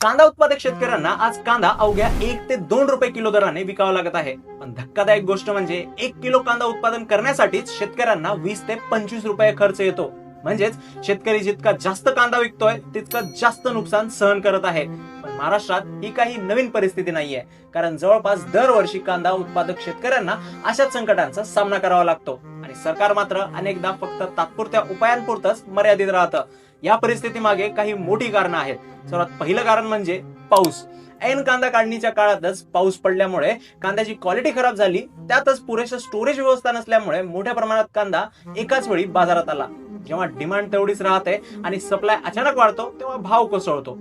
कांदा उत्पादक शेतकऱ्यांना आज कांदा अवघ्या 1 ते 2 रुपये किलो दराने विकावा लागत आहे. पण धक्कादायक गोष्ट म्हणजे 1 किलो कांदा उत्पादन करण्यासाठीच शेतकऱ्यांना 20 ते 25 रुपये खर्च येतो. म्हणजेच शेतकरी जितका जास्त कांदा विकतोय तितका जास्त नुकसान सहन करत आहे. पण महाराष्ट्रात ही काही नवीन परिस्थिती नाहीये, कारण जवळपास दरवर्षी कांदा उत्पादक शेतकऱ्यांना अशाच संकटांचा सामना करावा लागतो आणि सरकार मात्र अनेकदा फक्त तात्पुरत्या उपायांपुरतच मर्यादित राहतं. या परिस्थितीमागे काही मोठी कारणं आहेत. सर्वात पहिलं कारण म्हणजे पाऊस. ऐन कांदा काढणीच्या काळातच पाऊस पडल्यामुळे कांद्याची क्वालिटी खराब झाली. त्यातच पुरेसं स्टोरेज व्यवस्था नसल्यामुळे मोठ्या प्रमाणात कांदा एकाच वेळी बाजारात आला. जेव्हा डिमांड तेवढीच राहते आणि सप्लाय अचानक वाढतो तेव्हा भाव कोसळतो.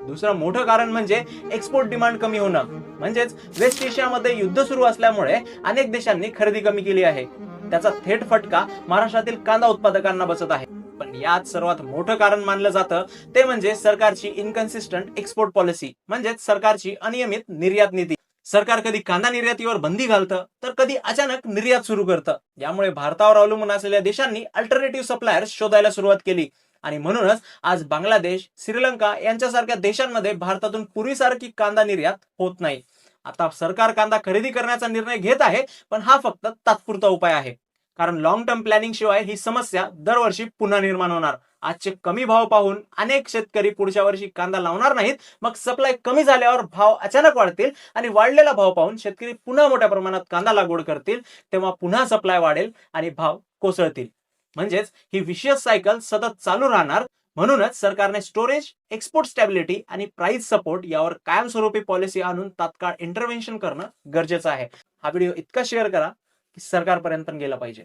दुसरं मोठं कारण म्हणजे एक्सपोर्ट डिमांड कमी होणं. म्हणजेच वेस्ट एशियामध्ये युद्ध सुरू असल्यामुळे अनेक देशांनी खरेदी कमी केली आहे. त्याचा थेट फटका महाराष्ट्रातील कांदा उत्पादकांना बसत आहे. पण यात सर्वात मोठं कारण मानलं जातं ते म्हणजे सरकारची इनकन्सिस्टंट एक्सपोर्ट पॉलिसी, म्हणजेच सरकारची अनियमित निर्यात नीती. सरकार कधी कांदा निर्यातीवर बंदी घालतं तर कधी अचानक निर्यात सुरू करतं. यामुळे भारतावर अवलंबून असलेल्या देशांनी अल्टरनेटिव्ह सप्लायर्स शोधायला सुरुवात केली आणि म्हणूनच आज बांगलादेश, श्रीलंका यांच्यासारख्या देशांमध्ये भारतातून पूर्वीसारखी कांदा निर्यात होत नाही. आता सरकार कांदा खरेदी करण्याचा निर्णय घेत आहे, पण हा फक्त तात्पुरता उपाय आहे. कारण लॉंग टर्म प्लॅनिंग शिवाय ही समस्या दरवर्षी पुन्हा निर्माण होणार. आजचे कमी भाव पाहून अनेक शेतकरी पुढच्या वर्षी कांदा लावणार नाहीत. मग सप्लाय कमी झाल्यावर भाव अचानक वाढतील आणि वाढलेला भाव पाहून शेतकरी पुन्हा मोठ्या प्रमाणात कांदा लागवड करतील. तेव्हा पुन्हा सप्लाय वाढेल आणि भाव कोसळतील. म्हणजेच ही विशियस सायकल सतत चालू राहणार. म्हणूनच सरकारने स्टोरेज, एक्सपोर्ट स्टॅबिलिटी आणि प्राइस सपोर्ट यावर कायमस्वरूपी पॉलिसी आणून तात्काळ इंटरव्हेन्शन करणं गरजेचं आहे. हा व्हिडिओ इतका शेअर करा की सरकारपर्यंत पण गेला पाहिजे.